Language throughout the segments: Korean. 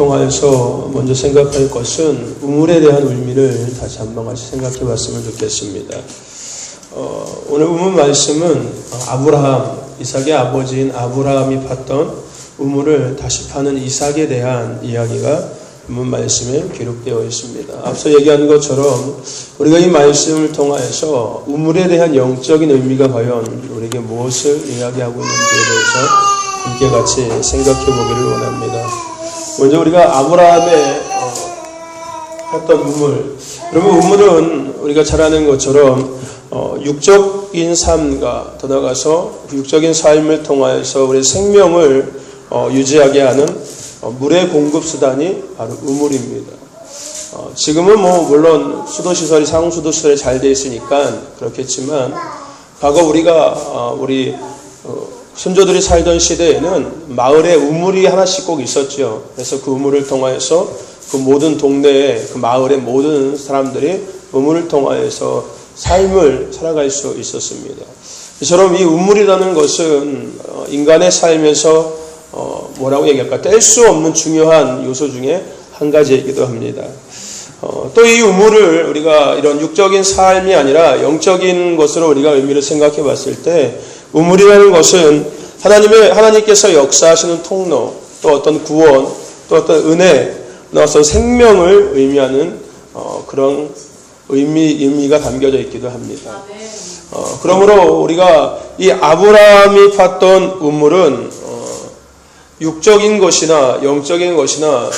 통하여서 먼저 생각할 것은 우물에 대한 의미를 다시 한번 같이 생각해 봤으면 좋겠습니다. 오늘 우물 말씀은 아브라함, 이삭의 아버지인 아브라함이 팠던 우물을 다시 파는 이삭에 대한 이야기가 우물 말씀에 기록되어 있습니다. 앞서 얘기한 것처럼 우리가 이 말씀을 통하여서 우물에 대한 영적인 의미가 과연 우리에게 무엇을 이야기하고 있는지에 대해서 함께 같이 생각해 보기를 원합니다. 먼저 우리가 아브라함의 팠던 우물, 여러분 우물은 우리가 잘 아는 것처럼 육적인 삶과 더 나아가서 육적인 삶을 통하여서 우리의 생명을 유지하게 하는 물의 공급 수단이 바로 우물입니다. 지금은 물론 수도시설이 상수도시설이 잘 되어 있으니까 그렇겠지만 과거 우리 선조들이 살던 시대에는 마을에 우물이 하나씩 꼭 있었죠. 그래서 그 우물을 통하여서 그 모든 동네에 그 마을의 모든 사람들이 우물을 통하여서 삶을 살아갈 수 있었습니다. 이처럼 이 우물이라는 것은 인간의 삶에서 뭐라고 얘기할까? 뗄 수 없는 중요한 요소 중에 한 가지이기도 합니다. 또 이 우물을 우리가 이런 육적인 삶이 아니라 영적인 것으로 우리가 의미를 생각해 봤을 때 우물이라는 것은 하나님께서 역사하시는 통로, 또 어떤 구원, 또 어떤 은혜, 또 어떤 생명을 의미하는 그런 의미가 담겨져 있기도 합니다. 그러므로 우리가 이 아브라함이 팠던 우물은 육적인 것이나 영적인 것이나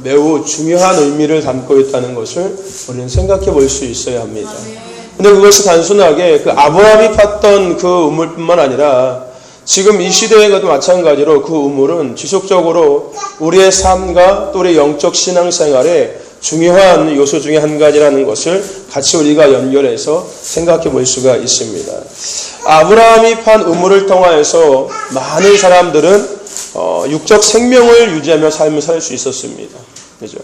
매우 중요한 의미를 담고 있다는 것을 우리는 생각해 볼 수 있어야 합니다. 근데 그것이 단순하게 그 아브라함이 팠던 그 우물뿐만 아니라 지금 이 시대에도 마찬가지로 그 우물은 지속적으로 우리의 삶과 또 우리의 영적 신앙생활에 중요한 요소 중에 한 가지라는 것을 같이 우리가 연결해서 생각해 볼 수가 있습니다. 아브라함이 판 우물을 통하여서 많은 사람들은 육적 생명을 유지하며 삶을 살 수 있었습니다. 그죠?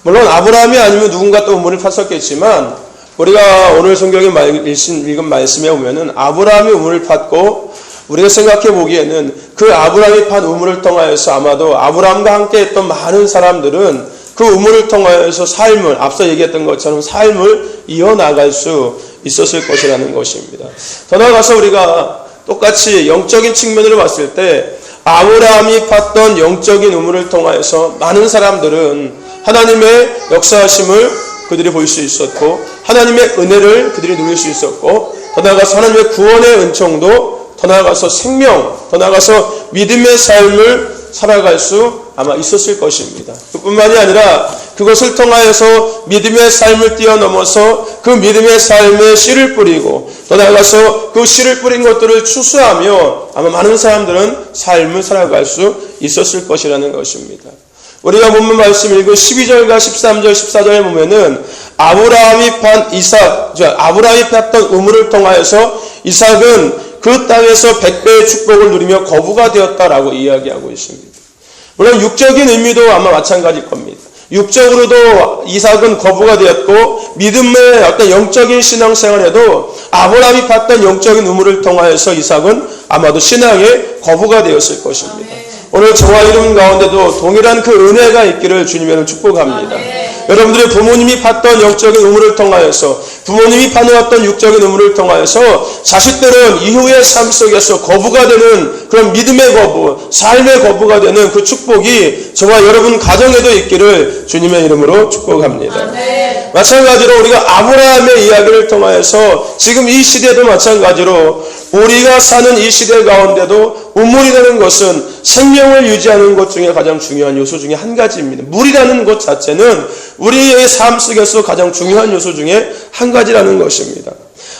물론 아브라함이 아니면 누군가 또 우물을 팠었겠지만 우리가 오늘 성경에 읽은 말씀에 보면은 아브라함이 우물을 팠고 우리가 생각해 보기에는 그 아브라함이 판 우물을 통하여서 아마도 아브라함과 함께 했던 많은 사람들은 그 우물을 통하여서 삶을 앞서 얘기했던 것처럼 삶을 이어나갈 수 있었을 것이라는 것입니다. 더 나아가서 우리가 똑같이 영적인 측면으로 봤을 때 아브라함이 팠던 영적인 우물을 통하여서 많은 사람들은 하나님의 역사하심을 그들이 볼 수 있었고 하나님의 은혜를 그들이 누릴 수 있었고 더 나아가서 하나님의 구원의 은총도 더 나아가서 생명, 더 나아가서 믿음의 삶을 살아갈 수 아마 있었을 것입니다. 그뿐만이 아니라 그것을 통하여서 믿음의 삶을 뛰어넘어서 그 믿음의 삶에 씨를 뿌리고 더 나아가서 그 씨를 뿌린 것들을 추수하며 아마 많은 사람들은 삶을 살아갈 수 있었을 것이라는 것입니다. 우리가 본문 말씀 읽은 12절과 13절, 14절에 보면은 아브라함이 팠던 우물을 통하여서 이삭은 그 땅에서 100배의 축복을 누리며 거부가 되었다라고 이야기하고 있습니다. 물론 육적인 의미도 아마 마찬가지일 겁니다. 육적으로도 이삭은 거부가 되었고 믿음의 어떤 영적인 신앙생활에도 아브라함이 팠던 영적인 우물을 통하여서 이삭은 아마도 신앙에 거부가 되었을 것입니다. 오늘 저와 여러분 가운데도 동일한 그 은혜가 있기를 주님으로 축복합니다. 여러분들의 부모님이 팠던 영적인 우물을 통하여서 부모님이 파놓았던 육적인 우물을 통하여서 자식들은 이후의 삶 속에서 거부가 되는 그런 믿음의 거부, 삶의 거부가 되는 그 축복이 저와 여러분 가정에도 있기를 주님의 이름으로 축복합니다. 마찬가지로 우리가 아브라함의 이야기를 통하여서 지금 이 시대도 마찬가지로 우리가 사는 이 시대 가운데도 우물이라는 것은 생명을 유지하는 것 중에 가장 중요한 요소 중에 한 가지입니다. 물이라는 것 자체는 우리의 삶 속에서 가장 중요한 요소 중에 한 가지라는 것입니다.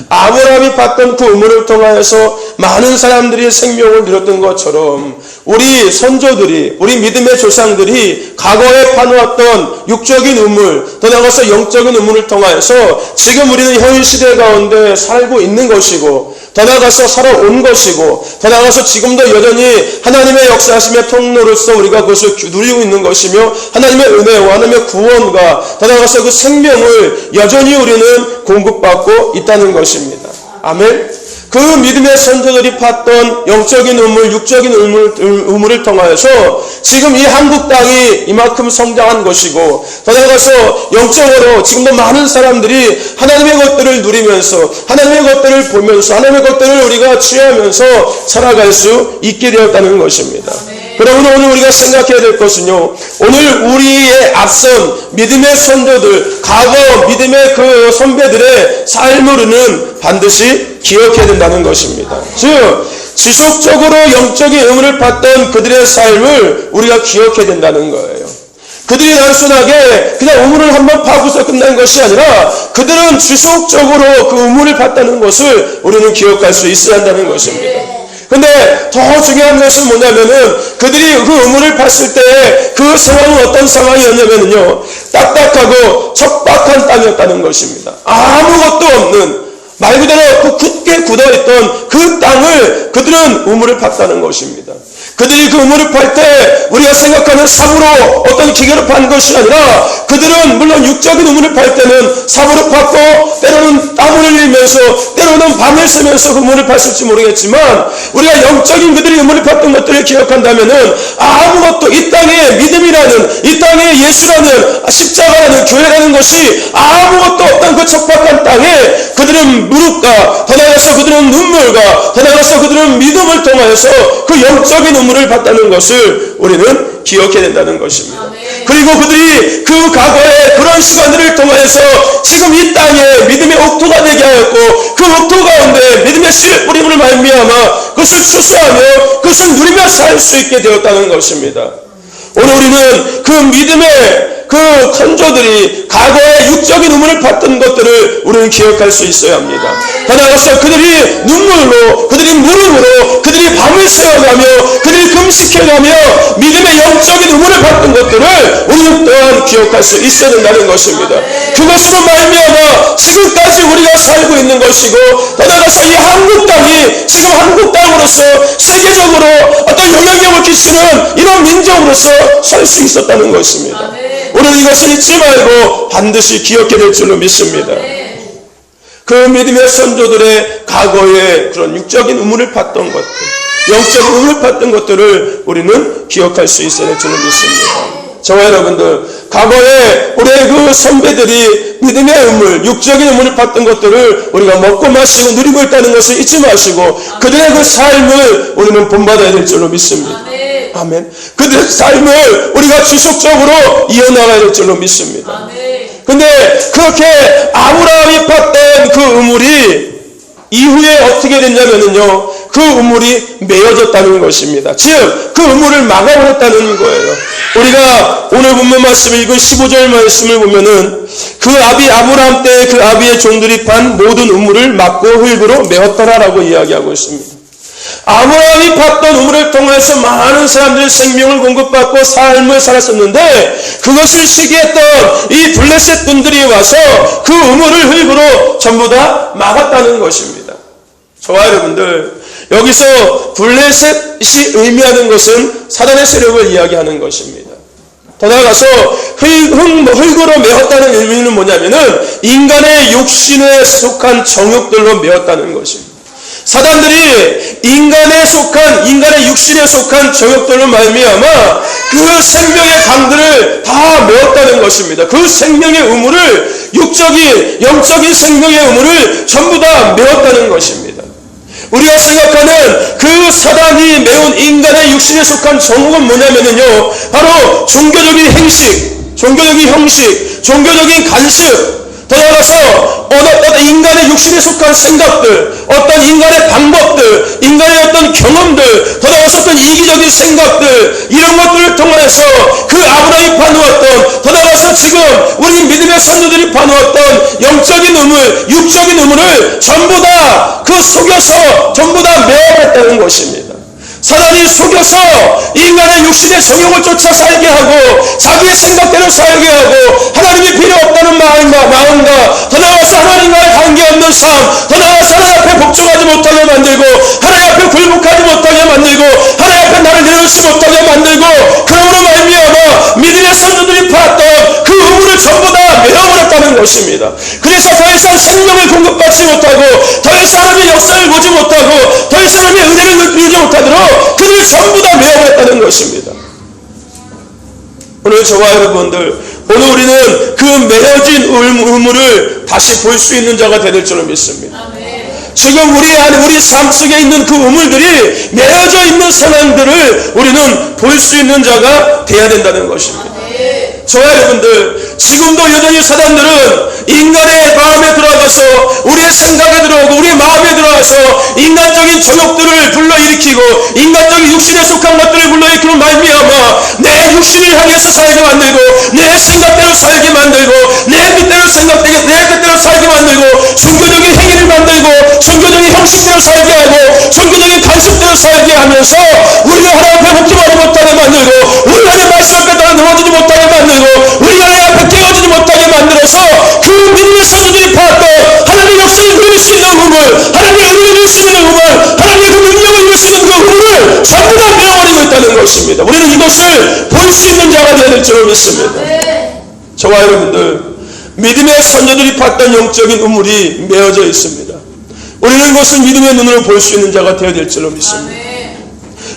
아브라함이 팠던 그 우물을 통하여서 많은 사람들이 생명을 누렸던 것처럼 우리 선조들이, 우리 믿음의 조상들이 과거에 파놓았던 육적인 우물, 더 나아가서 영적인 우물을 통하여서 지금 우리는 현 시대 가운데 살고 있는 것이고 더 나아가서 살아온 것이고 더 나아가서 지금도 여전히 하나님의 역사하심의 통로로서 우리가 그것을 누리고 있는 것이며 하나님의 은혜와 하나님의 구원과 더 나아가서 그 생명을 여전히 우리는 공급받고 있다는 것입니다. 아멘. 그 믿음의 선조들이 팠던 영적인 우물, 육적인 우물을 통하여서 지금 이 한국 땅이 이만큼 성장한 것이고, 더 나아가서 영적으로 지금도 많은 사람들이 하나님의 것들을 누리면서, 하나님의 것들을 보면서, 하나님의 것들을 우리가 취하면서 살아갈 수 있게 되었다는 것입니다. 그러므로 오늘 우리가 생각해야 될 것은요, 오늘 우리의 앞선 믿음의 선조들, 과거 믿음의 그 선배들의 삶을 우리는 반드시 기억해야 된다는 것입니다. 즉 지속적으로 영적인 의문을 받던 그들의 삶을 우리가 기억해야 된다는 거예요. 그들이 단순하게 그냥 우물을 한번 파고서 끝난 것이 아니라 그들은 지속적으로 그 우물을 받다는 것을 우리는 기억할 수 있어야 한다는 것입니다. 근데 더 중요한 것은 뭐냐면은 그들이 그 우물을 팠을 때 그 상황은 어떤 상황이었냐면요, 딱딱하고 척박한 땅이었다는 것입니다. 아무것도 없는, 말 그대로 그 굳게 굳어있던 그 땅을 그들은 우물을 팠다는 것입니다. 그들이 그 우물을 팔 때 우리가 생각하는 삽으로 어떤 기계로 판 것이 아니라 그들은 물론 육적인 우물을 팔 때는 삽으로 팠고 때로는 땀을 흘리면서 때로는 밤을 새면서 그 우물을 팠을지 모르겠지만, 우리가 영적인 그들이 우물을 팠던 것들을 기억한다면은 아무것도 이 땅에 믿음이라는, 이 땅에 예수라는, 십자가라는, 교회라는 것이 아무것도 없던 그 척박한 땅에 그들은 무릎과, 더 나아가서 그들은 눈물과, 더 나아가서 그들은 믿음을 통하여서 그 영적인 우물을 받다는 것을 우리는 기억해야 된다는 것입니다. 그리고 그들이 그 과거의 그런 시간들을 통하여서 지금 이 땅에 믿음의 옥토가 되게 하였고, 그 옥토 가운데 믿음의 씨를 뿌림으로 말미암아 그것을 추수하며 그것을 누리며 살 수 있게 되었다는 것입니다. 오늘 우리는 그 믿음의 그 선조들이 과거의 육적인 우물을 받던 것들을 우리는 기억할 수 있어야 합니다. 더 나아가서 그들이 눈물로, 그들이 무릎으로, 그들이 밤을 새어가며, 그들이 금식해가며 믿음의 영적인 우물을 받던 것들을 우리는 또한 기억할 수 있어야 된다는 것입니다. 그것으로 말미암아 지금까지 우리가 살고 있는 것이고, 더 나아가서 이 한국 땅이 지금 한국 땅으로서 세계적으로 어떤 영향력을 끼치는 이런 민족으로서 살 수 있었다는 것입니다. 우리는 이것을 잊지 말고 반드시 기억해야 될 줄로 믿습니다. 그 믿음의 선조들의 과거의 그런 육적인 우물을 팠던 것들, 영적인 우물을 팠던 것들을 우리는 기억할 수 있어야 될 줄로 믿습니다. 저와 여러분들, 과거에 우리의 그 선배들이 믿음의 우물, 육적인 우물을 팠던 것들을 우리가 먹고 마시고 누리고 있다는 것을 잊지 마시고 그들의 그 삶을 우리는 본받아야 될 줄로 믿습니다. 아멘. 그들의 삶을 우리가 지속적으로 이어나가야 될 줄로 믿습니다. 근데 그렇게 아브라함이 팠던 그 우물이 이후에 어떻게 됐냐면요, 그 우물이 메어졌다는 것입니다. 즉, 그 우물을 막아버렸다는 거예요. 우리가 오늘 본문 말씀을 읽은 15절 말씀을 보면은 그 아브라함 때 그 아비의 종들이 판 모든 우물을 막고 흙으로 메었더라라고 이야기하고 있습니다. 아브라함이 팠던 우물을 통해서 많은 사람들이 생명을 공급받고 삶을 살았었는데, 그것을 시기했던 이 블레셋 분들이 와서 그 우물을 흙으로 전부 다 막았다는 것입니다. 저와 여러분들, 여기서 블레셋이 의미하는 것은 사단의 세력을 이야기하는 것입니다. 더 나아가서 흙으로 메었다는 의미는 뭐냐면은 인간의 육신에 속한 정욕들로 메었다는 것입니다. 사단들이 인간의 육신에 속한 정욕들로 말미암아 그 생명의 강들을 다 메었다는 것입니다. 그 생명의 우물을, 육적인 영적인 생명의 우물을 전부 다 메었다는 것입니다. 우리가 생각하는 그 사단이 메운 인간의 육신에 속한 정욕은 뭐냐면요, 바로 종교적인 행식, 종교적인 형식, 종교적인 간습, 더 나아가서 어떤 인간의 육신에 속한 생각들, 어떤 인간의 방법들, 인간의 어떤 경험들, 더 나아가서 어떤 이기적인 생각들, 이런 것들을 통해서 그 아브라함이 파놓았던, 더 나아가서 지금 우리 믿음의 선조들이 파놓았던 영적인 우물, 육적인 우물을 전부 다 그 속여서 전부 다 메어봤다는 것입니다. 사단이 속여서 인간의 육신의 정욕을 쫓아 살게 하고 자기의 생각대로 살게 하고 하나님이 필요 없다는 마음과 더 나아가서 하나님과의 관계없는 삶, 더 나아가서 하나님 앞에 복종하지 못하게 만들고 하나님 앞에 굴복하지 못하게 만들고 하나님 앞에 나를 내놓지 못하게 만들고, 그러므로 말미암아 믿음의 선조들이 봤던 그 우물을 전부 다 메어버렸다는 것입니다. 그래서 더 이상 생명을 공급받지 못하고 더 이상 하나님의 역사를 보지 못하고 더 이상 하나님의 은혜를 누리지 못하도록 그들을 전부 다 메어버렸다는 것입니다. 오늘 저와 여러분들, 오늘 우리는 그 메어진 우물을 다시 볼 수 있는 자가 될 줄로 믿습니다. 지금 우리 삶 속에 있는 그 우물들이 메어져 있는 상황들을 우리는 볼 수 있는 자가 되어야 된다는 것입니다. 저와 여러분들, 지금도 여전히 사단들은 인간의 마음에 들어가서 우리의 생각에 들어오고 우리의 마음에 들어가서 인간적인 정욕들을 불러일으키고 인간적인 육신에 속한 것들을 불러일으키는 말미암아 내 육신을 향해서 살게 만들고 내 생각대로 살게 만들고 내 뜻대로 살게 만들고 종교적인 행위를 만들고 종교적인 형식대로 살게 하고 종교적인 관습대로 살게 하면서 우리가 하나님 앞에 복종하지 못하게 만들고 우리가 하나님 말씀 앞에 따라 넘어지지 못하게 만들고 우리가 하나님 앞에 깨어지지 못하게 만들어서 그 믿음의 선조들이 봤던 하나님의 역사를 누릴 수 있는 우물, 하나님의 은혜를 누릴 수 있는 우물, 하나님의 그 능력을 누릴 수 있는 그 우물을 전부 다 메어버리고 있다는 것입니다. 우리는 이것을 볼 수 있는 자가 되어야 될 줄로 믿습니다. 저와 여러분들, 믿음의 선조들이 봤던 영적인 우물이 메어져 있습니다. 우리는 이것을 믿음의 눈으로 볼 수 있는 자가 되어야 될 줄로 믿습니다.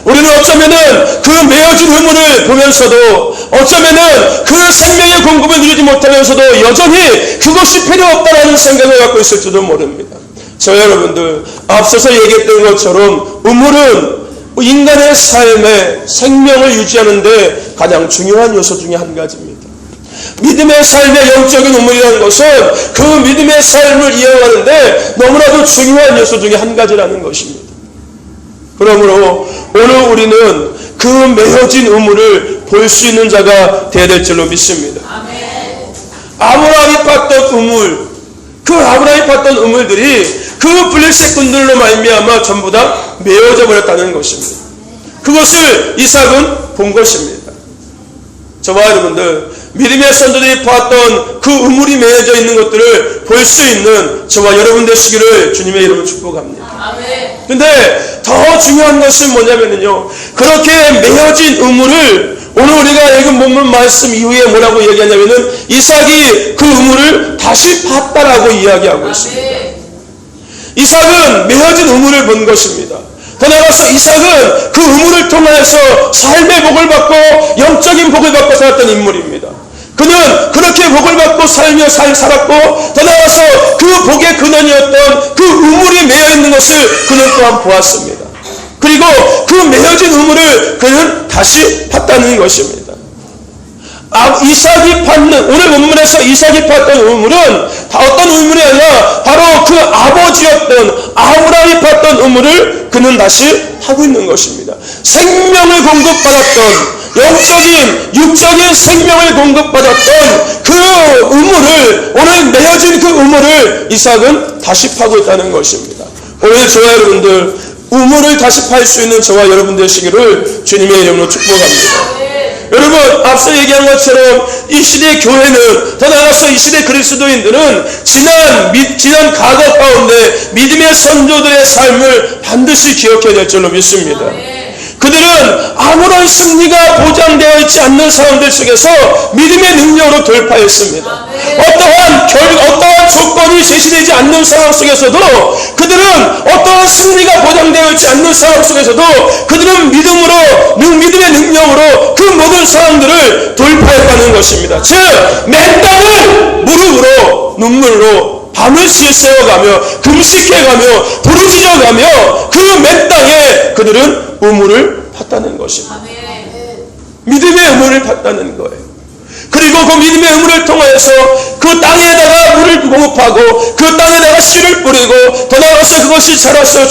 우리는 어쩌면은 그 메어진 우물을 보면서도 어쩌면은 그 생명의 공급을 누리지 못하면서도 여전히 그것이 필요 없다는 생각을 갖고 있을지도 모릅니다. 저 여러분들, 앞서서 얘기했던 것처럼 우물은 인간의 삶에 생명을 유지하는 데 가장 중요한 요소 중에 한 가지입니다. 믿음의 삶의 영적인 우물이라는 것은 그 믿음의 삶을 이어가는데 너무나도 중요한 요소 중에 한 가지라는 것입니다. 그러므로 오늘 우리는 그 메어진 우물을 볼 수 있는 자가 되어야 될 줄로 믿습니다. 아브라함이 봤던 우물, 그 아브라함이 봤던 우물들이 그 블레셋군들로 말미암아 전부 다 메어져 버렸다는 것입니다. 그것을 이삭은 본 것입니다. 저와 여러분들, 믿음의 선조들이 보았던 그 우물이 메어져 있는 것들을 볼 수 있는 저와 여러분 되시기를 주님의 이름으로 축복합니다. 근데 더 중요한 것은 뭐냐면요, 그렇게 메어진 우물을 오늘 우리가 읽은 본문 말씀 이후에 뭐라고 얘기하냐면은 이삭이 그 우물을 다시 봤다라고 이야기하고 있습니다. 이삭은 메어진 우물을 본 것입니다. 더 나아가서 이삭은 그 우물을 통해서 삶의 복을 받고 영적인 복을 받고 살았던 인물입니다. 그는 그렇게 복을 받고 살았고 더 나아가서 그 복의 근원이었던 그 우물이 메어있는 것을 그는 또한 보았습니다. 그리고 그 메어진 우물을 그는 다시 봤다는 것입니다. 이삭이 봤는, 오늘 본문에서 이삭이 봤던 우물은 다 어떤 우물이 아니라 바로 그 아버지였던 아브라함이 봤던 우물을 그는 다시 하고 있는 것입니다. 생명을 공급받았던 영적인 육적인 생명을 공급받았던 그 우물을, 오늘 메어진 그 우물을 이삭은 다시 파고 있다는 것입니다. 오늘 저와 여러분들 우물을 다시 팔 수 있는 저와 여러분 되시기를 주님의 이름으로 축복합니다. 여러분, 앞서 얘기한 것처럼 이 시대 교회는, 더 나아가서 이 시대 그리스도인들은 지난 과거 가운데 믿음의 선조들의 삶을 반드시 기억해야 될 줄로 믿습니다. 그들은 아무런 승리가 보장되어 있지 않는 상황들 속에서 믿음의 능력으로 돌파했습니다. 어떠한 조건이 제시되지 않는 상황 속에서도 그들은 어떠한 승리가 보장되어 있지 않는 상황 속에서도 그들은 믿음의 능력으로 그 모든 상황들을 돌파했다는 것입니다. 즉, 맨 땅을 무릎으로 눈물로 밤을 세워가며 금식해가며 부르짖어가며 그 맨 땅에 그들은 우물을 팠다는 것입니다. 믿음의 우물을 팠다는 거예요. 그리고 그 믿음의 우물을 통해서 그 땅에다가 물을 공급하고 그 땅에다가 씨를 뿌리고 더 나아가서 그것이 자라서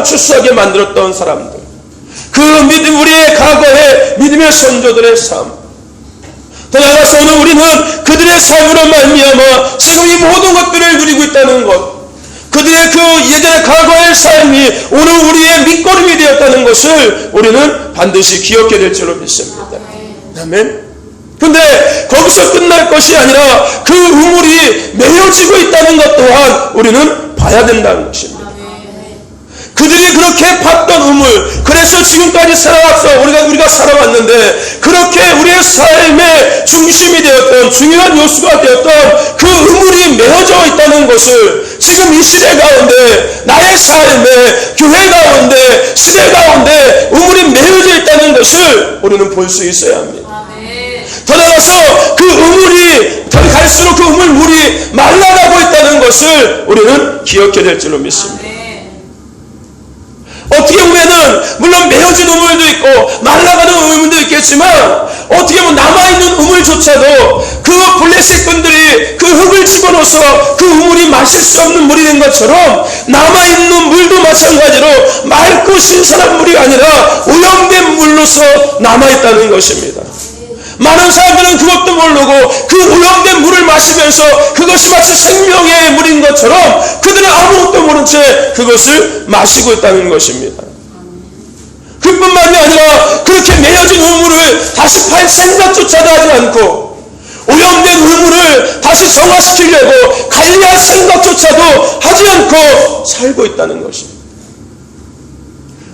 추수하게 만들었던 사람들, 그 믿음, 우리의 과거의 믿음의 선조들의 삶, 더 나아가서 오늘 우리는 그들의 삶으로 말미암아 지금 이 모든 것들을 누리고 있다는 것, 그들의 그 예전의 과거의 삶이 오늘 우리의 밑거름이 되었다는 것을 우리는 반드시 기억해야 될 줄로 믿습니다. 아멘. 근데 거기서 끝날 것이 아니라 그 우물이 메어지고 있다는 것 또한 우리는 봐야 된다는 것입니다. 그들이 그렇게 봤던 우물, 그래서 지금까지 살아왔어. 우리가 살아왔는데 그렇게 우리의 삶의 중심이 되었던 중요한 요소가 되었던 그 우물이 메어져 있다는 것을 지금 이 시대 가운데, 나의 삶에, 교회 가운데, 시대 가운데 우물이 메어져 있다는 것을 우리는 볼 수 있어야 합니다. 더 나아가서 그 우물이 더 갈수록 그 우물 물이 말라가고 있다는 것을 우리는 기억해야 될 줄로 믿습니다. 어떻게 보면은 물론 메어진 우물도 있고 말라가는 우물도 있겠지만 어떻게 보면 남아있는 우물조차도 그 블레셋군들이 그 흙을 집어넣어서 그 우물이 마실 수 없는 물이 된 것처럼 남아있는 물도 마찬가지로 맑고 신선한 물이 아니라 오염된 물로서 남아있다는 것입니다. 많은 사람들은 그것도 모르고 그 오염된 물을 마시면서 그것이 마치 생명의 물인 것처럼 그들은 아무것도 모른 채 그것을 마시고 있다는 것입니다. 그뿐만이 아니라 그렇게 메어진 우물을 다시 팔 생각조차도 하지 않고 오염된 우물을 다시 정화시키려고 관리할 생각조차도 하지 않고 살고 있다는 것입니다.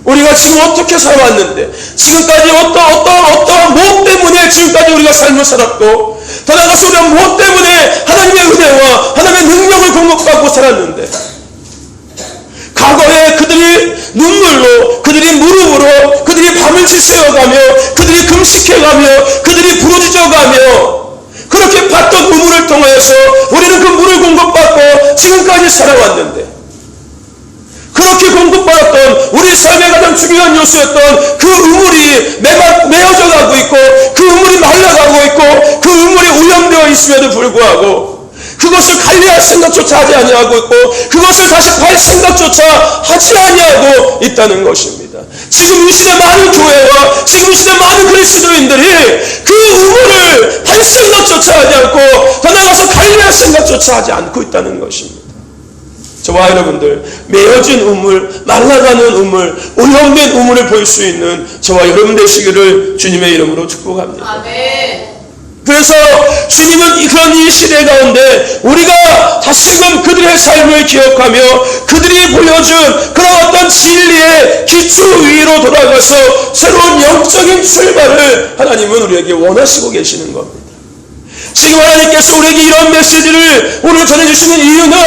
우리가 지금 어떻게 살아왔는데, 지금까지 어떠한 무엇 때문에 지금까지 우리가 삶을 살았고, 더 나아가서 우리가 무엇 때문에 하나님의 은혜와 하나님의 능력을 공급받고 살았는데, 과거에 그들이 눈물로, 그들이 무릎으로, 그들이 밤을 지새워가며, 그들이 금식해가며, 그들이 부르짖어가며, 그렇게 받던 우물을 통해서 우리는 그 물을 공급받고 지금까지 살아왔는데, 그렇게 공급받았던 우리 삶의 가장 중요한 요소였던 그 우물이 메어져 가고 있고 그 우물이 말라가고 있고 그 우물이 오염되어 있음에도 불구하고 그것을 관리할 생각조차 하지 아니하고 있고 그것을 다시 팔 생각조차 하지 아니하고 있다는 것입니다. 지금 이 시대 많은 교회와 지금 이 시대 많은 그리스도인들이 그 우물을 팔 생각조차 하지 않고 더 나아가서 관리할 생각조차 하지 않고 있다는 것입니다. 저와 여러분들, 메어진 우물, 말라가는 우물, 오염된 우물을 볼 수 있는 저와 여러분 되시기를 주님의 이름으로 축복합니다. 아멘. 그래서 주님은 그런 이 시대 가운데 우리가 다시금 그들의 삶을 기억하며 그들이 보여준 그런 어떤 진리의 기초 위로 돌아가서 새로운 영적인 출발을 하나님은 우리에게 원하시고 계시는 겁니다. 지금 하나님께서 우리에게 이런 메시지를 오늘 전해주시는 이유는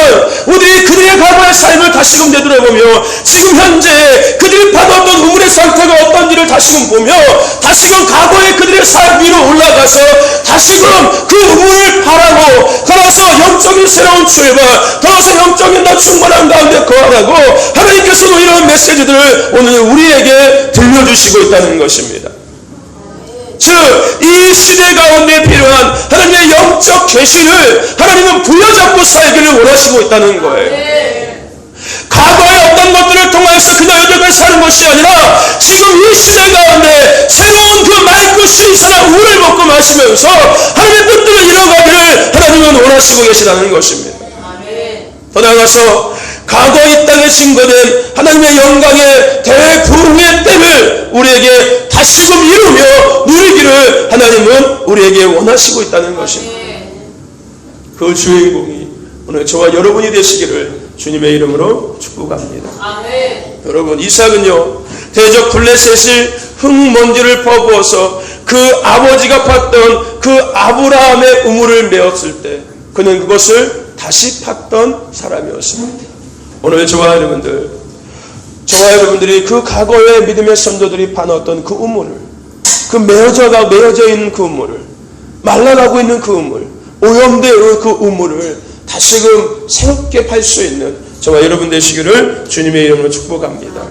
우리들이 그들의 과거의 삶을 다시금 되돌아보며 지금 현재 그들이 받았던 우물의 상태가 어떤지를 다시금 보며 다시금 과거의 그들의 삶 위로 올라가서 다시금 그 우물을 바라고 더나서 영적인 새로운 출발, 더나서 영적인 더 충만한 가운데 거하라고 하나님께서도 이런 메시지들을 오늘 우리에게 들려주시고 있다는 것입니다. 즉, 이 시대 가운데 필요한 하나님의 영적 계시를 하나님은 부여잡고 살기를 원하시고 있다는 거예요. 과거의 어떤 것들을 통해서 그냥 여전히 사는 것이 아니라 지금 이 시대 가운데 새로운 그 맑고 신선한 우를 먹고 마시면서 하나님의 뜻대로 이뤄가기를 하나님은 원하시고 계시다는 것입니다. 더 나아가서 과거 이 땅에 증거된 하나님의 영광의 대부흥의 때를 우리에게 다시금 이루며 누리기를 하나님은 우리에게 원하시고 있다는 것입니다. 그 주인공이 오늘 저와 여러분이 되시기를 주님의 이름으로 축복합니다. 아멘. 여러분, 이삭은요 대적 블레셋이 흙먼지를 퍼부어서 그 아버지가 팠던 그 아브라함의 우물을 메었을 때 그는 그것을 다시 팠던 사람이었습니다. 오늘 저와 여러분들이 그 과거의 믿음의 선조들이 파놨던 그 우물을, 그 메어져 있는 그 우물을, 말라가고 있는 그 우물, 오염되어 그 우물을 다시금 새롭게 팔 수 있는 저와 여러분 되시기를 주님의 이름으로 축복합니다.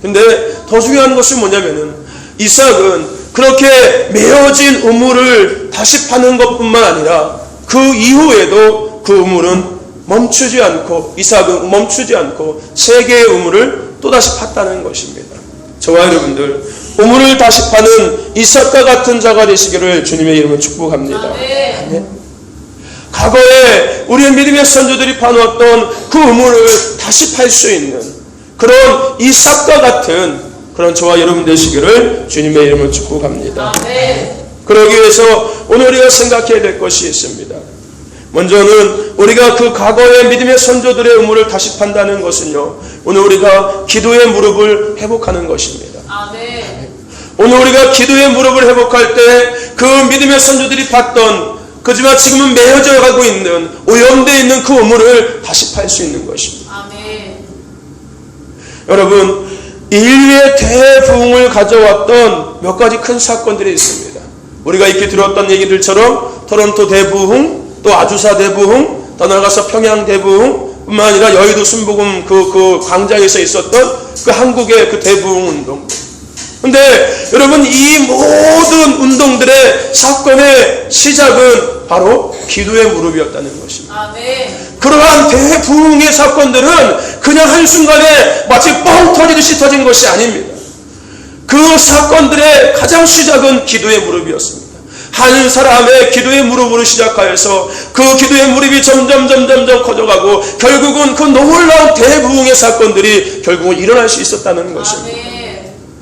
근데 더 중요한 것이 뭐냐면은 이삭은 그렇게 메어진 우물을 다시 파는 것뿐만 아니라 그 이후에도 그 우물은 멈추지 않고 이삭은 멈추지 않고 세 개의 우물을 또다시 팠다는 것입니다. 저와 여러분들 우물을 다시 파는 이삭과 같은 자가 되시기를 주님의 이름으로 축복합니다. 아멘. 과거에 우리의 믿음의 선조들이 파놓았던 그 우물을 다시 팔 수 있는 그런 이삭과 같은 그런 저와 여러분 되시기를 주님의 이름으로 축복합니다. 아멘. 그러기 위해서 오늘 우리가 생각해야 될 것이 있습니다. 먼저는 우리가 그 과거의 믿음의 선조들의 우물을 다시 판다는 것은요, 오늘 우리가 기도의 무릎을 회복하는 것입니다. 아멘. 오늘 우리가 기도의 무릎을 회복할 때 그 믿음의 선조들이 봤던 그지만 지금은 매여져 가고 있는, 오염되어 있는 그 우물을 다시 팔 수 있는 것입니다. 아멘. 여러분, 인류의 대부흥을 가져왔던 몇 가지 큰 사건들이 있습니다. 우리가 익히 들었던 얘기들처럼 토론토 대부흥, 또 아주사 대부흥, 더 나아가서 평양 대부흥 뿐만 아니라 여의도 순복음 그 광장에서 있었던 그 한국의 그 대부흥 운동. 근데 여러분, 이 모든 운동들의 사건의 시작은 바로 기도의 무릎이었다는 것입니다. 아멘. 그러한 대부흥의 사건들은 그냥 한순간에 마치 뻥 터지듯이 터진 것이 아닙니다. 그 사건들의 가장 시작은 기도의 무릎이었습니다. 한 사람의 기도의 무릎으로 시작하여서 그 기도의 무릎이 점점 커져가고 결국은 그 놀라운 대부흥의 사건들이 결국은 일어날 수 있었다는 것입니다. 아멘.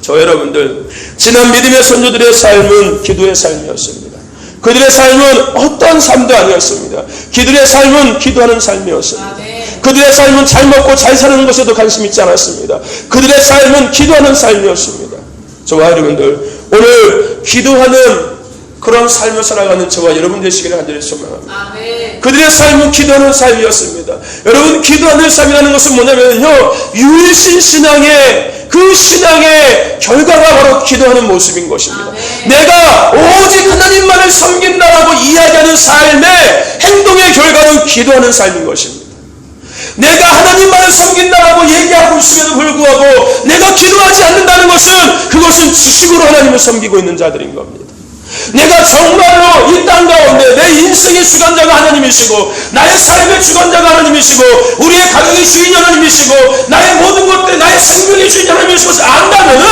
저 여러분들, 지난 믿음의 선조들의 삶은 기도의 삶이었습니다. 그들의 삶은 어떤 삶도 아니었습니다. 그들의 삶은 기도하는 삶이었습니다. 아멘. 그들의 삶은 잘 먹고 잘 사는 것에도 관심 있지 않았습니다. 그들의 삶은 기도하는 삶이었습니다. 저와 여러분들, 오늘 기도하는 그런 삶을 살아가는 저와 여러분 되시기를 간절히 소망합니다. 아멘. 그들의 삶은 기도하는 삶이었습니다. 여러분, 기도하는 삶이라는 것은 뭐냐면요, 유일신 신앙의 그 신앙의 결과가 바로 기도하는 모습인 것입니다. 아멘. 내가 오직 하나님만을 섬긴다라고 이야기하는 삶의 행동의 결과는 기도하는 삶인 것입니다. 내가 하나님만을 섬긴다라고 얘기하고 있음에도 불구하고 내가 기도하지 않는다는 것은 그것은 지식으로 하나님을 섬기고 있는 자들인 겁니다. 내가 정말로 이 땅 가운데 내 인생의 주관자가 하나님이시고 나의 삶의 주관자가 하나님이시고 우리의 가정의 주인이 하나님이시고 나의 모든 것들, 나의 생명의 주인이 하나님이시고 안다면은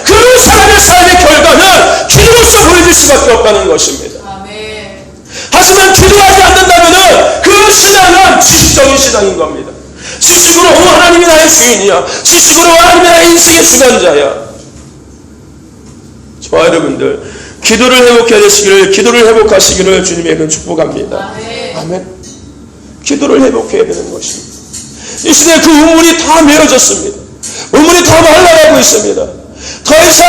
그 사람의 삶의 결과는 기도로서 보여질 수밖에 없다는 것입니다. 아멘. 하지만 기도하지 않는다면은 그 신앙은 지식적인 신앙인 겁니다. 지식으로 하나님이 나의 주인이야, 지식으로 하나님이 나의 인생의 주관자야. 저와 여러분들, 기도를 회복해야 되시기를, 기도를 회복하시기를 주님에게 축복합니다. 아멘. 아멘. 기도를 회복해야 되는 것입니다. 이 시대에 그 우물이 다 메어졌습니다. 우물이 다 말라가고 있습니다. 더 이상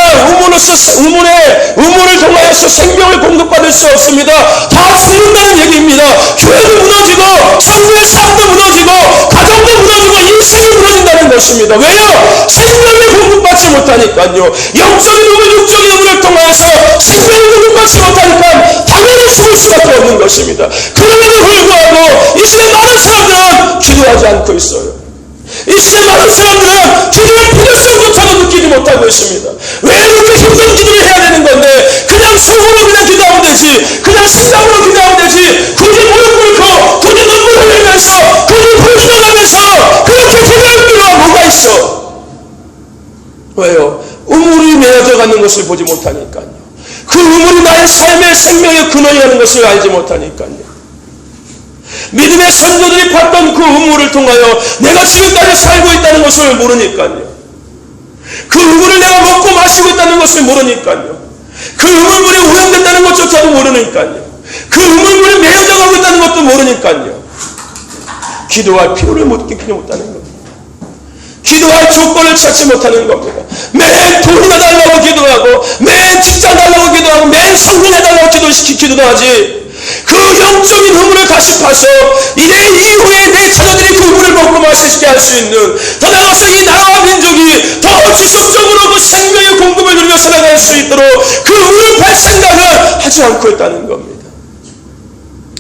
우물을 통하여서 생명을 공급받을 수 없습니다. 다 죽는다는 얘기입니다. 교회도 무너지고, 성도의 삶도 무너지고, 가정도 무너지고, 인생이 무너진다는 것입니다. 왜요? 생명을 공급받지 못하니까요. 영적인 우물, 육적인 우물을 통하여서 생명을 공급받지 못하니까 당연히 죽을 수밖에 없는 것입니다. 그럼에도 불구하고 이 시대 많은 사람들은 기도하지 않고 있어요. 이 시대 많은 사람들은 기도의 필요성조차도 느끼지 못하고 있습니다. 왜 이렇게 힘든 기도를 해야 되는 건데, 그냥 속으로 그냥 기도하면 되지, 그냥 생각으로 기도하면 되지, 굳이 무릎 꿇고 굳이 눈물 흘리면서 굳이 불신하면서 그렇게 기도할 필요가 뭐가 있어? 왜요? 우물이 메어져 가는 것을 보지 못하니까요. 그 우물이 나의 삶의 생명의 근원이라는 것을 알지 못하니까요. 믿음의 선조들이 봤던 그 우물을 통하여 내가 지금까지 살고 있다는 것을 모르니까요. 그 우물을 내가 먹고 마시고 있다는 것을 모르니까요. 그 우물물이 오염됐다는 것조차도 모르니까요. 그 우물물이 메어져 가고 있다는 것도 모르니까요. 기도할 필요를 느끼지 못하는 겁니다. 기도할 조건을 찾지 못하는 겁니다. 매일 돈이나 달라고 기도하고, 매일 직장 달라고 기도하고, 매일 성공해달라고 기도도 하지, 그 영적인 우물을 다시 파서 이내 이후에 내 자녀들이 그 우물을 먹고 마시게 할 수 있는, 더 나아가서 이 나라와 민족이 더 지속적으로 그 생명의 공급을 누리며 살아갈 수 있도록 그 우물을 팔 생각을 하지 않고 있다는 겁니다.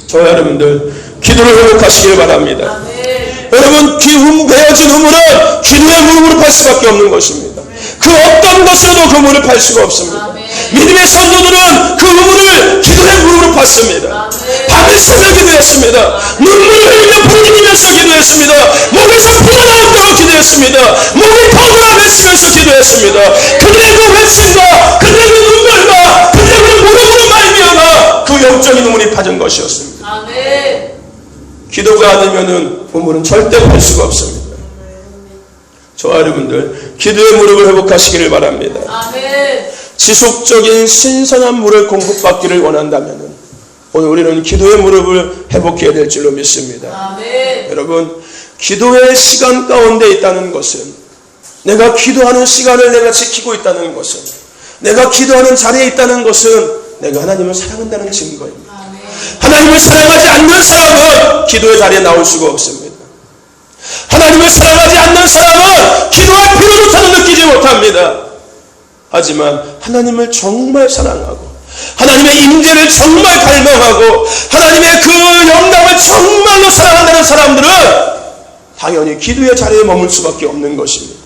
저와 여러분들, 기도를 회복하시길 바랍니다. 아멘. 여러분, 베어진 우물은 기도의 무릎으로 팔 수밖에 없는 것입니다. 그 어떤 것으로도 그 우물을 팔 수가 없습니다. 아멘. 믿음의 선조들은 그 우물을 기도의 무릎으로 팠습니다. 아멘. 밤을 새며 기도했습니다. 눈물을 흘리며 부르짖으면서 기도했습니다. 목에서 피가 나오도록 기도했습니다. 목이 터져라 외치면서 기도했습니다. 그들의 그 외침과 그들의 그 눈물과 그들의 그 무릎으로 말미암아 그 영적인 우물이 파진 것이었습니다. 아멘. 기도가 아니면은 우물은 절대 팔 수가 없습니다. 저와 여러분들, 기도의 무릎을 회복하시기를 바랍니다. 아멘. 지속적인 신선한 물을 공급받기를 원한다면 오늘 우리는 기도의 무릎을 회복해야 될 줄로 믿습니다. 아멘. 여러분, 기도의 시간 가운데 있다는 것은, 내가 기도하는 시간을 내가 지키고 있다는 것은, 내가 기도하는 자리에 있다는 것은 내가 하나님을 사랑한다는 증거입니다. 하나님을 사랑하지 않는 사람은 기도의 자리에 나올 수가 없습니다. 하나님을 사랑하지 않는 사람은 기도할 필요조차도 느끼지 못합니다. 하지만 하나님을 정말 사랑하고 하나님의 임재를 정말 갈망하고 하나님의 그 영광을 정말로 사랑한다는 사람들은 당연히 기도의 자리에 머물 수밖에 없는 것입니다.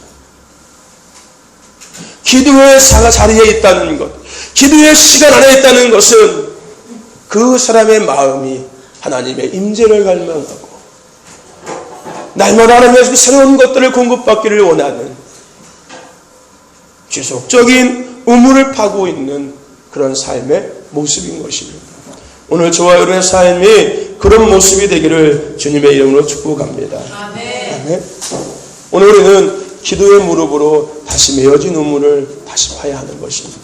기도의 자리에 있다는 것, 기도의 시간 안에 있다는 것은 그 사람의 마음이 하나님의 임재를 갈망하고 날마다 하나님의 새로운 것들을 공급받기를 원하는 지속적인 우물을 파고 있는 그런 삶의 모습인 것입니다. 오늘 저와 여러분의 삶이 그런 모습이 되기를 주님의 이름으로 축복합니다. 아멘. 오늘 우리는 기도의 무릎으로 다시 메어진 우물을 다시 파야 하는 것입니다.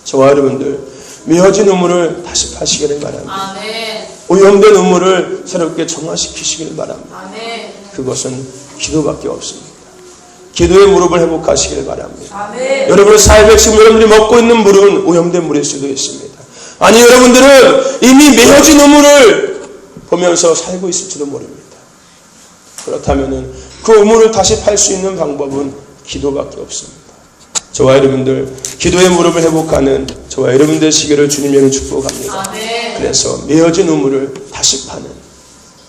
저와 여러분들 메어진 우물을 다시 파시기를 바랍니다. 아멘. 오염된 우물을 새롭게 정화시키시기를 바랍니다. 아멘. 그것은 기도밖에 없습니다. 기도의 무릎을 회복하시기를 바랍니다. 아멘. 여러분의 삶에 지금 여러분들이 먹고 있는 물은 오염된 물일 수도 있습니다. 아니 여러분들은 이미 메어진 우물을 보면서 살고 있을지도 모릅니다. 그렇다면 그 우물을 다시 팔 수 있는 방법은 기도밖에 없습니다. 저와 여러분들 기도의 무릎을 회복하는 저와 여러분 되시기를 주님의 축복합니다. 아멘. 그래서 메어진 우물을 다시 파는,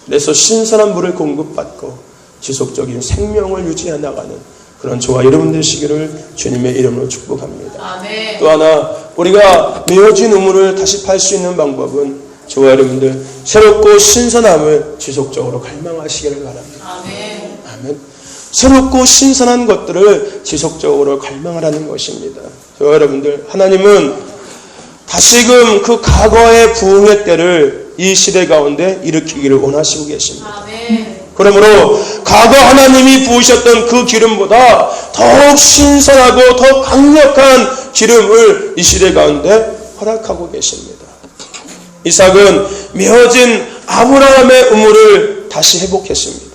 그래서 신선한 물을 공급받고 지속적인 생명을 유지해 나가는 그런 저와 여러분 되시기를 주님의 이름으로 축복합니다. 아멘. 또 하나 우리가 메어진 우물을 다시 팔 수 있는 방법은 저와 여러분들 새롭고 신선함을 지속적으로 갈망하시기를 바랍니다. 아멘. 아멘. 새롭고 신선한 것들을 지속적으로 갈망하라는 것입니다. 저와 여러분들 하나님은 다시금 그 과거의 부흥의 때를 이 시대 가운데 일으키기를 원하시고 계십니다. 아멘. 그러므로 과거 하나님이 부으셨던 그 기름보다 더욱 신선하고 더 강력한 기름을 이 시대 가운데 허락하고 계십니다. 이삭은 메어진 아브라함의 우물을 다시 회복했습니다.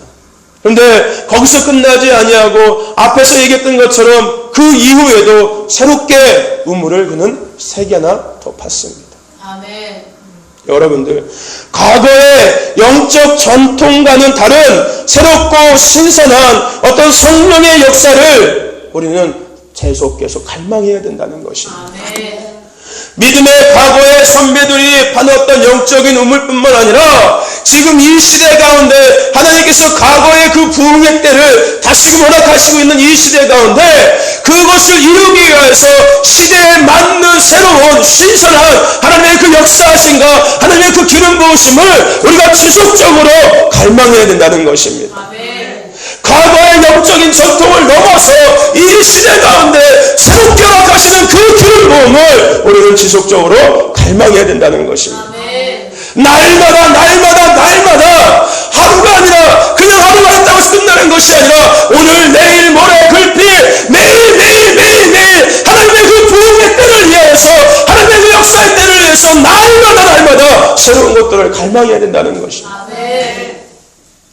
그런데 거기서 끝나지 아니하고 앞에서 얘기했던 것처럼 그 이후에도 새롭게 우물을 그는 3개나 더 팠습니다. 아멘. 여러분들 과거의 영적 전통과는 다른 새롭고 신선한 어떤 성령의 역사를 우리는 계속 갈망해야 된다는 것입니다. 아멘. 믿음의 과거의 선배들이 파놓았던 영적인 우물뿐만 아니라 지금 이 시대 가운데 하나님께서 과거의 그 부흥의 때를 다시금 허락하시고 있는 이 시대 가운데 그것을 이루기 위해서 시대에 맞는 새로운 신선한 하나님의 그 역사하심과 하나님의 그 기름 부으심을 우리가 지속적으로 갈망해야 된다는 것입니다. 아멘. 과거의 영적인 전통을 넘어서 이 시대 가운데 새롭게 허락하시는 그 기름 부음을 우리는 지속적으로 갈망해야 된다는 것입니다. 아멘. 날마다 하루가 아니라 그냥 하루가 있다고 해서 끝나는 것이 아니라 오늘 내일 모레 글필 매일 하나님의 그 부흥의 때를 위해서 하나님의 그 역사의 때를 위해서 날마다 새로운 것들을 갈망해야 된다는 것입니다. 아멘.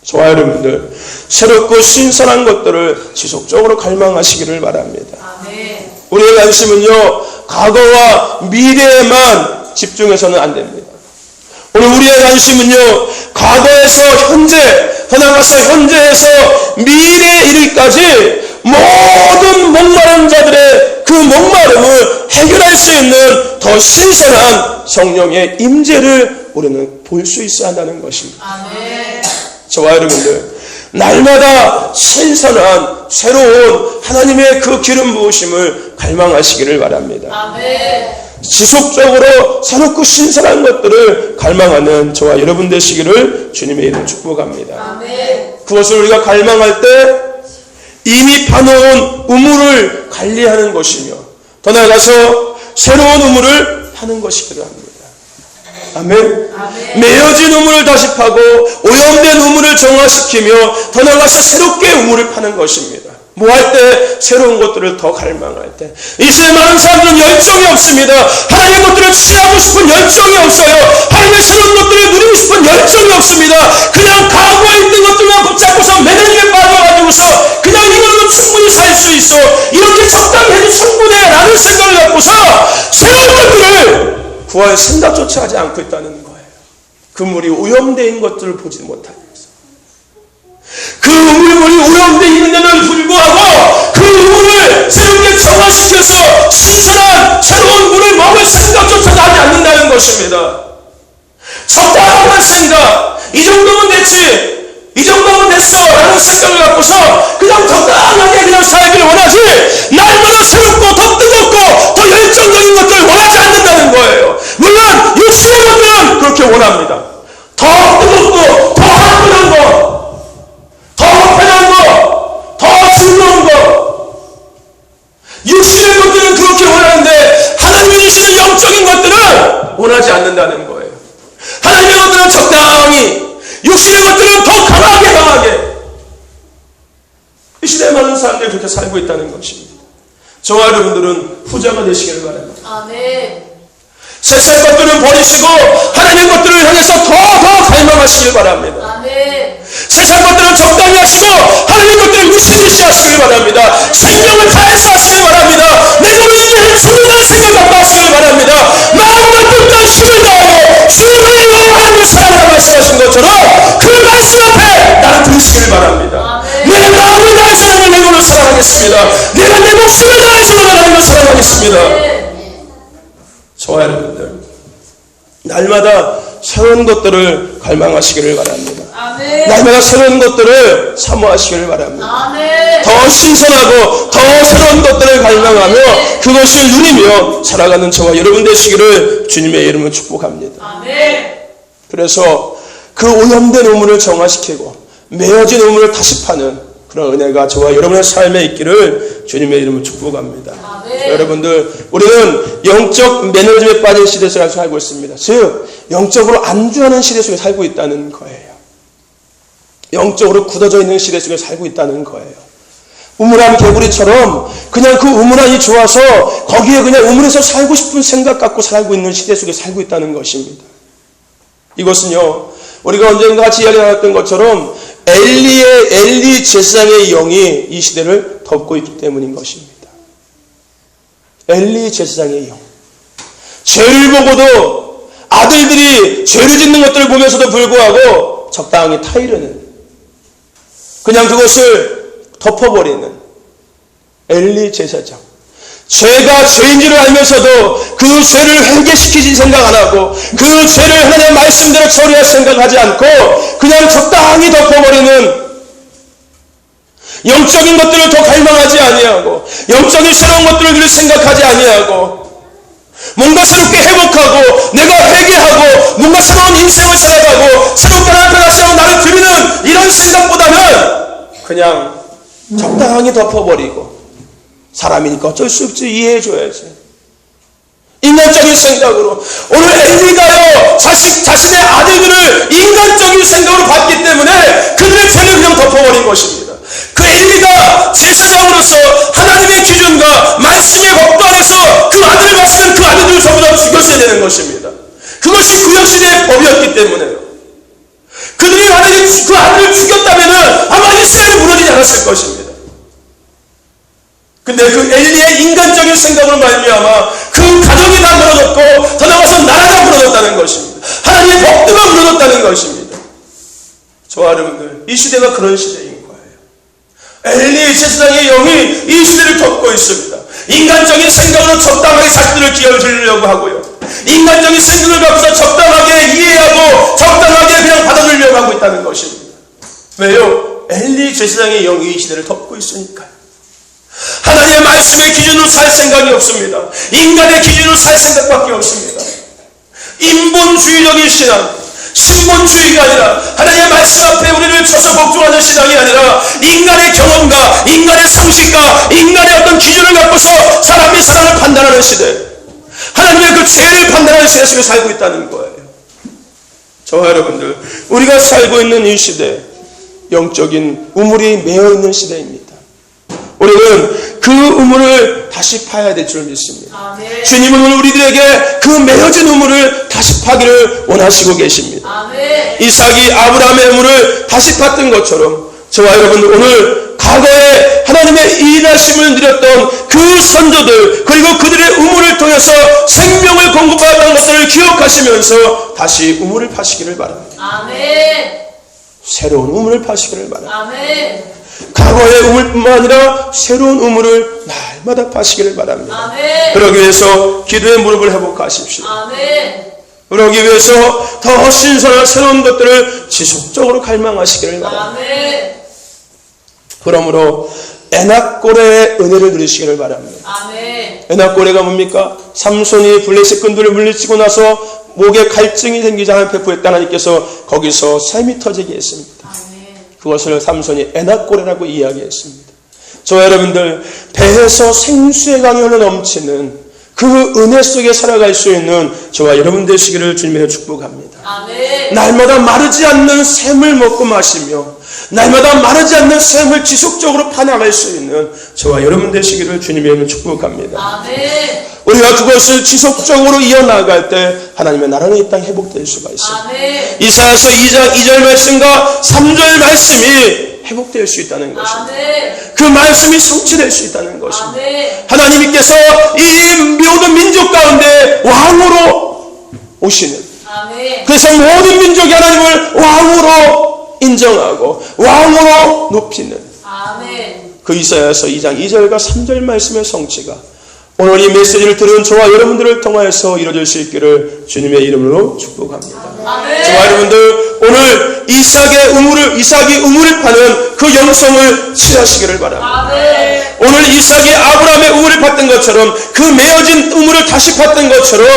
저와 여러분들 새롭고 신선한 것들을 지속적으로 갈망하시기를 바랍니다. 아멘. 우리의 관심은요 과거와 미래에만 집중해서는 안 됩니다. 오늘 우리의 관심은요 과거에서 현재, 더 나아가서 현재에서 미래에 이르기까지 모든 목마른 자들의 그 목마름을 해결할 수 있는 더 신선한 성령의 임재를 우리는 볼 수 있어야 한다는 것입니다. 아멘. 저와 여러분들 날마다 신선한 새로운 하나님의 그 기름 부으심을 갈망하시기를 바랍니다. 아멘. 지속적으로 새롭고 신선한 것들을 갈망하는 저와 여러분 되시기를 주님의 이름으로 축복합니다. 아멘. 그것을 우리가 갈망할 때 이미 파놓은 우물을 관리하는 것이며 더 나아가서 새로운 우물을 파는 것이기도 합니다. 아멘. 아멘. 메어진 우물을 다시 파고 오염된 우물을 정화시키며 더 나아가서 새롭게 우물을 파는 것입니다. 뭐 할 때? 새로운 것들을 더 갈망할 때. 이 시대 많은 사람들은 열정이 없습니다. 하나님의 것들을 취하고 싶은 열정이 없어요. 하나님의 새로운 것들을 누리고 싶은 열정이 없습니다. 그냥 과거에 있는 것들만 붙잡고서 매너리에 빠져가지고서 그냥 이걸로 충분히 살 수 있어, 이렇게 적당히 해도 충분해 라는 생각을 갖고서 새로운 것들을 구할 생각조차 하지 않고 있다는 거예요. 그물이 오염되어 있는 것들을 보지 못하면서 그 우물이 오염되어 있는데도 불구하고 그 우물을 새롭게 정화시켜서 신선한 새로운 물을 먹을 생각조차도 하지 않는다는 것입니다. 적당한 생각, 이 정도면 됐지, 이 정도면 됐어 라는 생각을 갖고서 그냥 적당하게 그냥 살기를 원하지, 날마다 새롭고 더 뜨겁고 더 열정적인 것들을 원하지 않는다는 거예요. 물론 육신의 것들은 그렇게 원합니다. 더 뜨겁고 더 화끈한 것, 더 편한 것, 더 즐거운 것, 육신의 것들은 그렇게 원하는데 하나님이 주시는 영적인 것들은 원하지 않는다는 거예요. 하나님의 것들은 적당히, 육신의 것들은 더 강하게 이 시대에 많은 사람들이 그렇게 살고 있다는 것입니다. 저와 여러분들은 후자가 되시기를 바랍니다. 아멘. 세상 것들은 버리시고 하나님의 것들을 향해서 더 갈망하시길 바랍니다. 아멘. 세상 것들은 적당히 하시고 하나님의 것들을 미치듯이 하시길 바랍니다. 생명을 다해서 하시길 바랍니다. 내 몸이 이제 죽는다는 생각 갖고 하시길 바랍니다. 마음과 뜻과 힘을 다하여 주님의 영원한 사랑을 말씀하신 것처럼 그 말씀 앞에 나를 드시길 바랍니다. 내가 마음을 다해서 하나님을 내 몸을 사랑하겠습니다. 내가 내 목숨을 다해서 하나님을 사랑하겠습니다. 저와 여러분들 날마다 새로운 것들을 갈망하시기를 바랍니다. 아멘. 날마다 새로운 것들을 사모하시기를 바랍니다. 아멘. 더 신선하고 더 새로운 것들을 갈망하며 그것을 누리며 살아가는 저와 여러분 되시기를 주님의 이름으로 축복합니다. 아멘. 그래서 그 오염된 우물을 정화시키고 메어진 우물을 다시 파는 그런 은혜가 저와 여러분의 삶에 있기를 주님의 이름으로 축복합니다. 아멘. 여러분들, 우리는 영적 매너리즘에 빠진 시대 속에 살고 있습니다. 즉 영적으로 안주하는 시대 속에 살고 있다는 거예요. 영적으로 굳어져 있는 시대 속에 살고 있다는 거예요. 우물안 개구리처럼 그냥 그 우물안이 좋아서 거기에 그냥 우물에서 살고 싶은 생각 갖고 살고 있는 시대 속에 살고 있다는 것입니다. 이것은요, 우리가 언젠가 같이 이야기 나눴던 것처럼 엘리 제사장의 영이 이 시대를 덮고 있기 때문인 것입니다. 엘리 제사장의 영. 죄를 보고도 아들들이 죄를 짓는 것들을 보면서도 불구하고 적당히 타이르는, 그냥 그것을 덮어버리는 엘리 제사장. 죄가 죄인 줄 알면서도 그 죄를 회개시키지 생각 안 하고 그 죄를 하나님의 말씀대로 처리할 생각하지 않고 그냥 적당히 덮어버리는, 영적인 것들을 더 갈망하지 아니하고 영적인 새로운 것들을 늘 생각하지 아니하고 뭔가 새롭게 회복하고 내가 회개하고 뭔가 새로운 인생을 살아가고 새롭게 하나님 앞에 다시 나를 드리는 이런 생각보다는 그냥 적당히 덮어버리고, 사람이니까 어쩔 수 없지, 이해해줘야지, 인간적인 생각으로. 오늘 엘리가요, 자신의 아들들을 인간적인 생각으로 봤기 때문에 그들의 죄를 그냥 덮어버린 것입니다. 그 엘리가 제사장으로서 하나님의 기준과 말씀의 법도 안에서 그 아들을 봤으면 그 아들들을 전부 다 죽였어야 되는 것입니다. 그것이 구약시대의 법이었기 때문에요. 그들이 만약에 그 아들을 죽였다면 아마 이스라엘이 무너지지 않았을 것입니다. 근데 그 엘리의 인간적인 생각으로 말미암아 그 가정이 다 무너졌고 더 나아가서 나라가 무너졌다는 것입니다. 하나님의 법도가 무너졌다는 것입니다. 저와 여러분들, 이 시대가 그런 시대인 거예요. 엘리 제사장의 영이 이 시대를 덮고 있습니다. 인간적인 생각으로 적당하게 자신들을 기어드리려고 하고요, 인간적인 생각을 갖고서 적당하게 이해하고 적당하게 그냥 받아들이려고 하고 있다는 것입니다. 왜요? 엘리 제사장의 영이 이 시대를 덮고 있으니까요. 하나님의 말씀의 기준으로 살 생각이 없습니다. 인간의 기준으로 살 생각밖에 없습니다. 인본주의적인 신앙, 신본주의가 아니라 하나님의 말씀 앞에 우리를 쳐서 복종하는 신앙이 아니라 인간의 경험과 인간의 상식과 인간의 어떤 기준을 갖고서 사람이 사람을 판단하는 시대, 하나님의 그 죄를 판단하는 시대 속에 살고 있다는 거예요. 저와 여러분들, 우리가 살고 있는 이 시대, 영적인 우물이 메어있는 시대입니다. 우리는 그 우물을 다시 파야 될 줄 믿습니다. 아멘. 주님은 오늘 우리들에게 그 메어진 우물을 다시 파기를 원하시고 계십니다. 아멘. 이삭이 아브라함의 우물을 다시 팠던 것처럼 저와 여러분 오늘 과거에 하나님의 일하심을 누렸던 그 선조들, 그리고 그들의 우물을 통해서 생명을 공급받은 것들을 기억하시면서 다시 우물을 파시기를 바랍니다. 아멘. 새로운 우물을 파시기를 바랍니다. 아멘. 과거의 우물뿐만 아니라 새로운 우물을 날마다 파시기를 바랍니다. 아멘. 그러기 위해서 기도의 무릎을 회복하십시오. 아멘. 그러기 위해서 더 신선한 새로운 것들을 지속적으로 갈망하시기를 바랍니다. 아멘. 그러므로 에낙고레의 은혜를 누리시기를 바랍니다. 아멘. 에낙고레가 뭡니까? 삼손이 블레셋 꾼들을 물리치고 나서 목에 갈증이 생기자 하나님 베푸했다. 하나님께서 거기서 샘이 터지게 했습니다. 아멘. 그것을 삼손이 에낙고레라고 이야기했습니다. 저와 여러분들, 배에서 생수의 강이 흘러 넘치는 그 은혜 속에 살아갈 수 있는 저와 여러분 되시기를 주님의 축복합니다. 아멘. 날마다 마르지 않는 샘을 먹고 마시며 날마다 마르지 않는 샘을 지속적으로 파나갈 수 있는 저와 여러분 되시기를 주님의 이름으로 축복합니다. 아멘. 우리가 그것을 지속적으로 이어나갈 때 하나님의 나라는 이 땅 회복될 수가 있습니다. 아멘. 이사야서 2장 2절 말씀과 3절 말씀이 회복될 수 있다는 것입니다. 아멘. 그 말씀이 성취될 수 있다는 것입니다. 아멘. 하나님께서 이 모든 민족 가운데 왕으로 오시는, 아멘. 그래서 모든 민족이 하나님을 왕으로 인정하고 왕으로 높이는 아멘. 그 이사야서 2장 2절과 3절 말씀의 성취가 오늘 이 메시지를 들은 저와 여러분들을 통하여서 이루어질 수 있기를 주님의 이름으로 축복합니다. 아멘. 저와 여러분들, 오늘 이삭이 우물을 파는 그 영성을 취하시기를 바랍니다. 아멘. 오늘 이삭이 아브라함의 우물을 팠던 것처럼, 그 메어진 우물을 다시 팠던 것처럼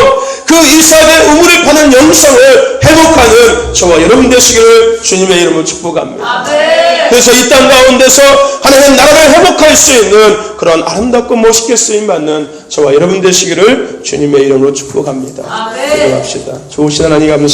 그 이삭의 우물을 파는 영성을 회복하는 저와 여러분 되시기를 주님의 이름으로 축복합니다. 아멘. 그래서 이 땅 가운데서 하나님의 나라를 회복할 수 있는 그런 아름답고 멋있게 쓰임받는 저와 여러분 되시기를 주님의 이름으로 축복합니다. 아멘. 기도합시다. 좋으신 하나님 감사합니다.